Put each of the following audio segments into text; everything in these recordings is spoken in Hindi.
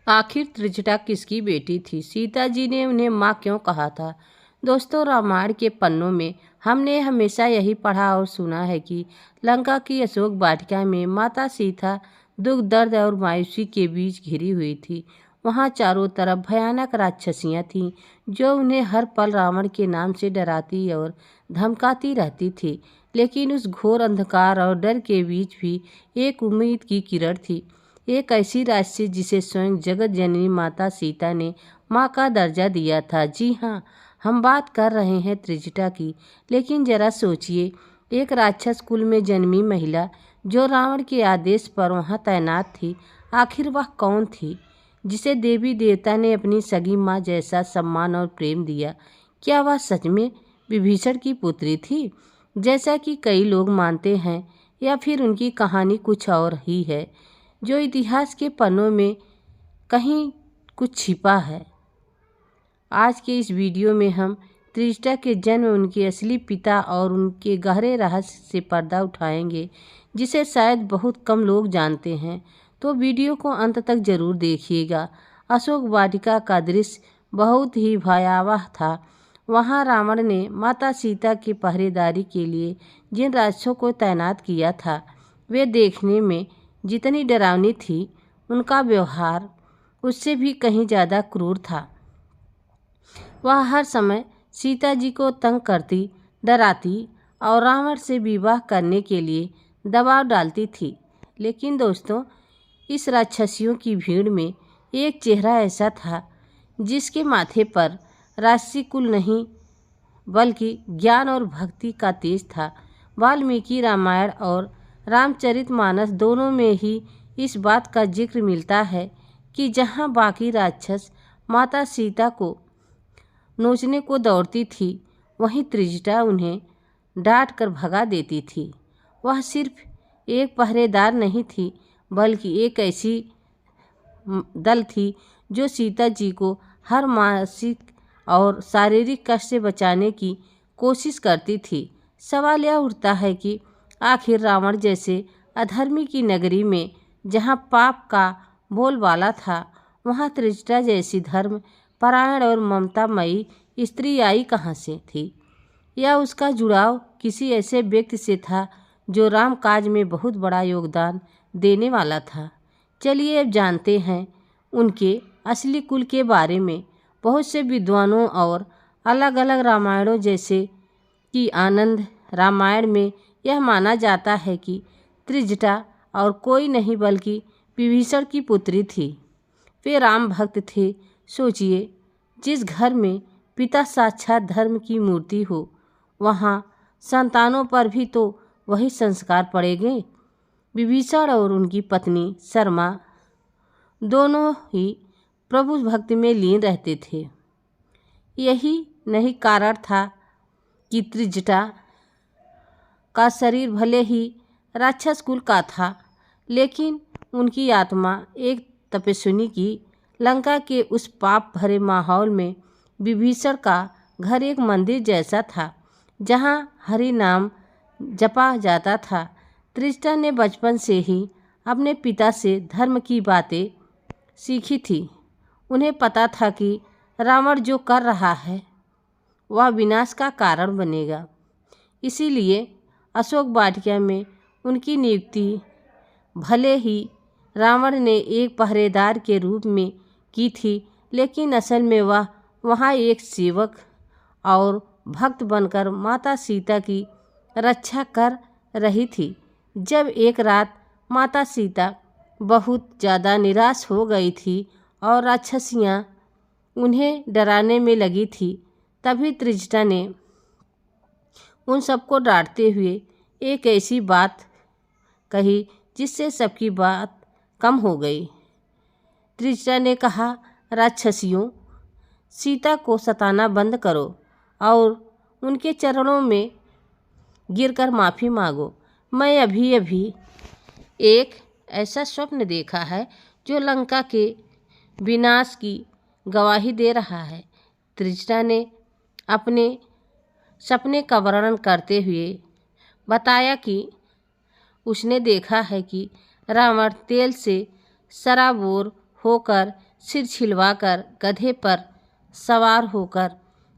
आखिर त्रिजटा किसकी बेटी थी? सीता जी ने उन्हें माँ क्यों कहा था? दोस्तों, रामायण के पन्नों में हमने हमेशा यही पढ़ा और सुना है कि लंका की अशोक वाटिका में माता सीता दुख, दर्द और मायूसी के बीच घिरी हुई थी। वहाँ चारों तरफ भयानक राक्षसियाँ थीं जो उन्हें हर पल रावण के नाम से डराती और धमकाती रहती थी। लेकिन उस घोर अंधकार और डर के बीच भी एक उम्मीद की किरण थी। एक ऐसी राशि जिसे स्वयं जगत जननी माता सीता ने माँ का दर्जा दिया था। जी हाँ, हम बात कर रहे हैं त्रिजटा की। लेकिन जरा सोचिए, एक राक्षस कुल में जन्मी महिला जो रावण के आदेश पर वहाँ तैनात थी, आखिर वह कौन थी जिसे देवी देवता ने अपनी सगी माँ जैसा सम्मान और प्रेम दिया? क्या वह सच में विभीषण की पुत्री थी जैसा कि कई लोग मानते हैं, या फिर उनकी कहानी कुछ और ही है जो इतिहास के पन्नों में कहीं कुछ छिपा है? आज के इस वीडियो में हम त्रिजटा के जन्म, उनके असली पिता और उनके गहरे रहस्य से पर्दा उठाएंगे जिसे शायद बहुत कम लोग जानते हैं। तो वीडियो को अंत तक जरूर देखिएगा। अशोक वाटिका का दृश्य बहुत ही भयावह था। वहाँ रावण ने माता सीता की पहरेदारी के लिए जिन राक्षसों को तैनात किया था, वे देखने में जितनी डरावनी थी, उनका व्यवहार उससे भी कहीं ज़्यादा क्रूर था। वह हर समय सीता जी को तंग करती, डराती और रावण से विवाह करने के लिए दबाव डालती थी। लेकिन दोस्तों, इस राक्षसियों की भीड़ में एक चेहरा ऐसा था जिसके माथे पर राक्षसी कुल नहीं बल्कि ज्ञान और भक्ति का तेज था। वाल्मीकि रामायण और रामचरितमानस दोनों में ही इस बात का जिक्र मिलता है कि जहाँ बाकी राक्षस माता सीता को नोचने को दौड़ती थी, वहीं त्रिजटा उन्हें डांट कर भगा देती थी। वह सिर्फ एक पहरेदार नहीं थी, बल्कि एक ऐसी दल थी जो सीता जी को हर मानसिक और शारीरिक कष्ट से बचाने की कोशिश करती थी। सवाल यह उठता है कि आखिर रावण जैसे अधर्मी की नगरी में जहाँ पाप का बोलबाला था, वहाँ त्रिजटा जैसी धर्म परायण और ममतामयी स्त्री आई कहाँ से थी? या उसका जुड़ाव किसी ऐसे व्यक्ति से था जो राम काज में बहुत बड़ा योगदान देने वाला था? चलिए अब जानते हैं उनके असली कुल के बारे में। बहुत से विद्वानों और अलग अलग रामायणों जैसे कि आनंद रामायण में यह माना जाता है कि त्रिजटा और कोई नहीं बल्कि विभीषण की पुत्री थी। वे राम भक्त थे। सोचिए, जिस घर में पिता साक्षात धर्म की मूर्ति हो, वहाँ संतानों पर भी तो वही संस्कार पड़ेंगे। विभीषण और उनकी पत्नी शर्मा दोनों ही प्रभु भक्ति में लीन रहते थे। यही नहीं कारण था कि त्रिजटा का शरीर भले ही राक्षस कुल का था, लेकिन उनकी आत्मा एक तपस्विनी की। लंका के उस पाप भरे माहौल में विभीषण का घर एक मंदिर जैसा था जहाँ हरि नाम जपा जाता था। त्रिजटा ने बचपन से ही अपने पिता से धर्म की बातें सीखी थी। उन्हें पता था कि रावण जो कर रहा है वह विनाश का कारण बनेगा। इसीलिए अशोक वाटिका में उनकी नियुक्ति भले ही रावण ने एक पहरेदार के रूप में की थी, लेकिन असल में वह वहाँ एक सेवक और भक्त बनकर माता सीता की रक्षा कर रही थी। जब एक रात माता सीता बहुत ज़्यादा निराश हो गई थी और राक्षसियाँ उन्हें डराने में लगी थी, तभी त्रिजटा ने उन सबको डांटते हुए एक ऐसी बात कही जिससे सबकी बात कम हो गई। त्रिजटा ने कहा, राक्षसियों, सीता को सताना बंद करो और उनके चरणों में गिरकर माफ़ी मांगो। मैं अभी अभी एक ऐसा स्वप्न देखा है जो लंका के विनाश की गवाही दे रहा है। त्रिजटा ने अपने सपने का वर्णन करते हुए बताया कि उसने देखा है कि रावण तेल से सराबोर होकर सिर छिलवाकर गधे पर सवार होकर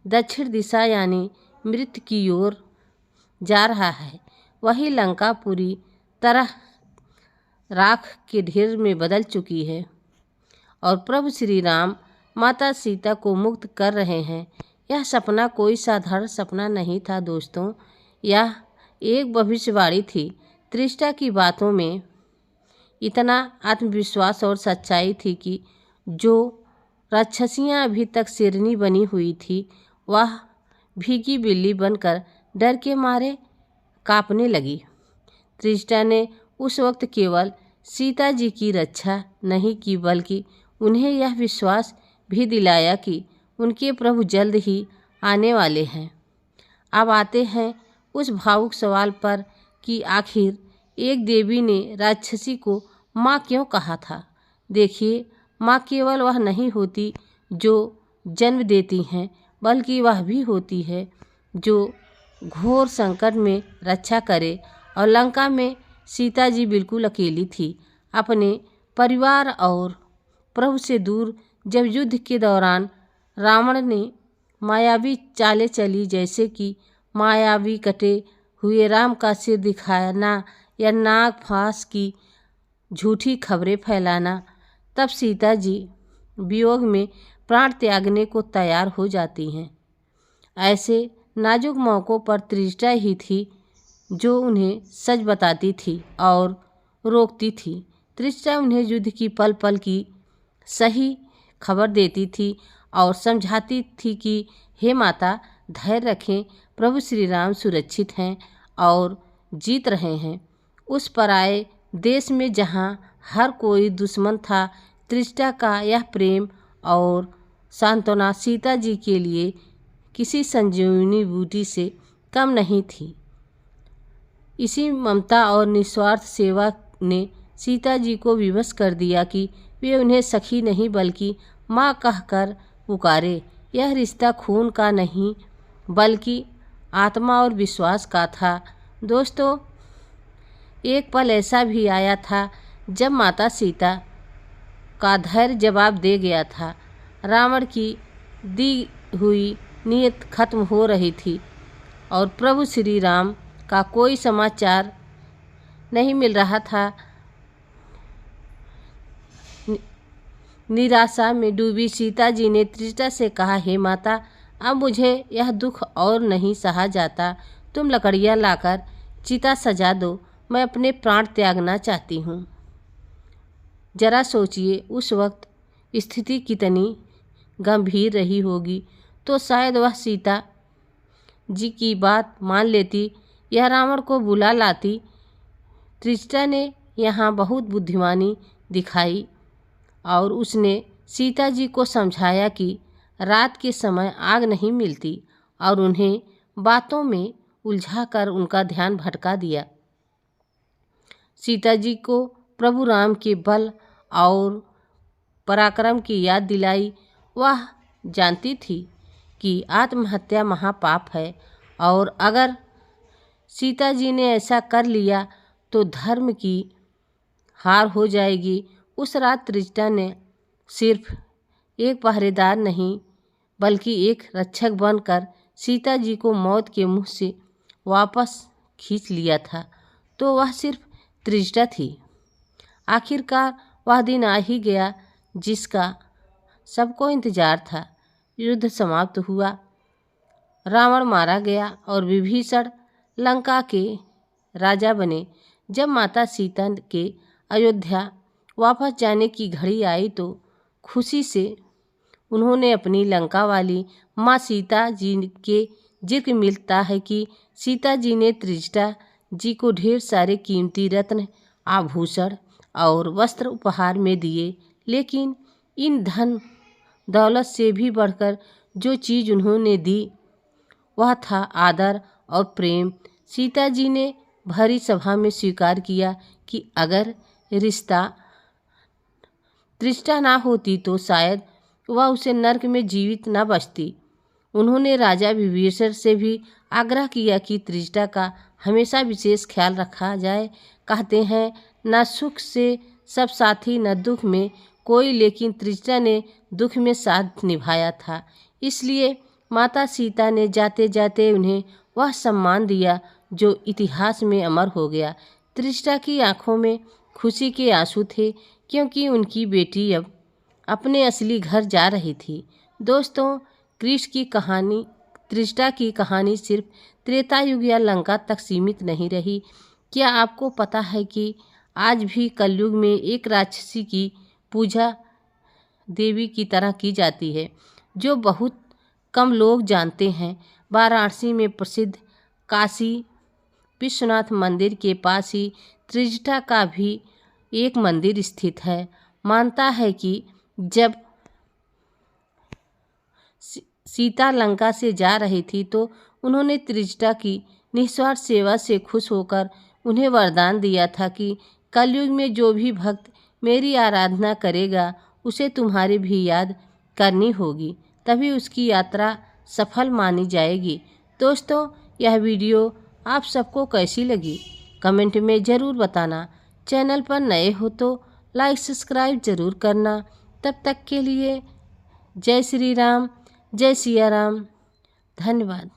दक्षिण दिशा यानी मृत्यु की ओर जा रहा है। वही लंका पूरी तरह राख के ढेर में बदल चुकी है और प्रभु श्री राम माता सीता को मुक्त कर रहे हैं। यह सपना कोई साधारण सपना नहीं था दोस्तों, यह एक भविष्यवाणी थी। त्रिष्टा की बातों में इतना आत्मविश्वास और सच्चाई थी कि जो राक्षसियाँ अभी तक शेरनी बनी हुई थी, वह भीगी बिल्ली बनकर डर के मारे कांपने लगी। त्रिष्टा ने उस वक्त केवल सीता जी की रक्षा नहीं की, बल्कि उन्हें यह विश्वास भी दिलाया कि उनके प्रभु जल्द ही आने वाले हैं। अब आते हैं उस भावुक सवाल पर कि आखिर एक देवी ने राक्षसी को माँ क्यों कहा था। देखिए, माँ केवल वह नहीं होती जो जन्म देती हैं, बल्कि वह भी होती है जो घोर संकट में रक्षा करे। और लंका में सीता जी बिल्कुल अकेली थी, अपने परिवार और प्रभु से दूर। जब युद्ध के दौरान रावण ने मायावी चालें चली, जैसे कि मायावी कटे हुए राम का सिर दिखाना या नाग फांस की झूठी खबरें फैलाना, तब सीता जी वियोग में प्राण त्यागने को तैयार हो जाती हैं। ऐसे नाजुक मौक़ों पर त्रिष्टा ही थी जो उन्हें सच बताती थी और रोकती थी। त्रिष्टा उन्हें युद्ध की पल पल की सही खबर देती थी और समझाती थी कि हे माता, धैर्य रखें, प्रभु श्री राम सुरक्षित हैं और जीत रहे हैं। उस पराए देश में जहाँ हर कोई दुश्मन था, त्रिष्टा का यह प्रेम और सांत्वना सीता जी के लिए किसी संजीवनी बूटी से कम नहीं थी। इसी ममता और निस्वार्थ सेवा ने सीता जी को विवश कर दिया कि वे उन्हें सखी नहीं बल्कि माँ कहकर पुकारे। यह रिश्ता खून का नहीं बल्कि आत्मा और विश्वास का था। दोस्तों, एक पल ऐसा भी आया था जब माता सीता का धैर्य जवाब दे गया था। रावण की दी हुई नीयत खत्म हो रही थी और प्रभु श्री राम का कोई समाचार नहीं मिल रहा था। निराशा में डूबी सीता जी ने त्रिष्टा से कहा, हे माता, अब मुझे यह दुख और नहीं सहा जाता। तुम लकड़ियाँ लाकर चिता सजा दो, मैं अपने प्राण त्यागना चाहती हूँ। जरा सोचिए, उस वक्त स्थिति कितनी गंभीर रही होगी, तो शायद वह सीता जी की बात मान लेती या रावण को बुला लाती। त्रिष्टा ने यहाँ बहुत बुद्धिमानी दिखाई और उसने सीता जी को समझाया कि रात के समय आग नहीं मिलती और उन्हें बातों में उलझाकर उनका ध्यान भटका दिया। सीता जी को प्रभु राम के बल और पराक्रम की याद दिलाई। वह जानती थी कि आत्महत्या महापाप है और अगर सीता जी ने ऐसा कर लिया तो धर्म की हार हो जाएगी। उस रात त्रिष्टा ने सिर्फ एक पहरेदार नहीं बल्कि एक रक्षक बनकर सीता जी को मौत के मुंह से वापस खींच लिया था। तो वह सिर्फ त्रिष्टा थी। आखिरकार वह दिन आ ही गया जिसका सबको इंतजार था। युद्ध समाप्त हुआ, रावण मारा गया और विभीषण लंका के राजा बने। जब माता सीता के अयोध्या वापस जाने की घड़ी आई तो खुशी से उन्होंने अपनी लंका वाली माँ सीता जी के जिक्र मिलता है कि सीता जी ने त्रिष्टा जी को ढेर सारे कीमती रत्न, आभूषण और वस्त्र उपहार में दिए। लेकिन इन धन दौलत से भी बढ़कर जो चीज़ उन्होंने दी वह था आदर और प्रेम। सीता जी ने भरी सभा में स्वीकार किया कि अगर रिश्ता त्रिष्टा ना होती तो शायद वह उसे नरक में जीवित न बचती। उन्होंने राजा विभीषण से भी आग्रह किया कि त्रिष्टा का हमेशा विशेष ख्याल रखा जाए। कहते हैं, न सुख से सब साथी न दुख में कोई, लेकिन त्रिजटा ने दुख में साथ निभाया था। इसलिए माता सीता ने जाते जाते उन्हें वह सम्मान दिया जो इतिहास में अमर हो गया। त्रिजटा की आंखों में खुशी के आंसू थे, क्योंकि उनकी बेटी अब अपने असली घर जा रही थी। दोस्तों, त्रिजटा की कहानी सिर्फ त्रेता युग या लंका तक सीमित नहीं रही। क्या आपको पता है कि आज भी कलयुग में एक राक्षसी की पूजा देवी की तरह की जाती है, जो बहुत कम लोग जानते हैं। वाराणसी में प्रसिद्ध काशी विश्वनाथ मंदिर के पास ही त्रिजटा का भी एक मंदिर स्थित है। मानता है कि जब सीता लंका से जा रही थी तो उन्होंने त्रिजटा की निस्वार्थ सेवा से खुश होकर उन्हें वरदान दिया था कि कलयुग में जो भी भक्त मेरी आराधना करेगा उसे तुम्हारी भी याद करनी होगी, तभी उसकी यात्रा सफल मानी जाएगी। दोस्तों, यह वीडियो आप सबको कैसी लगी कमेंट में ज़रूर बताना। चैनल पर नए हो तो लाइक सब्सक्राइब ज़रूर करना। तब तक के लिए जय श्री राम, जय सिया राम। धन्यवाद।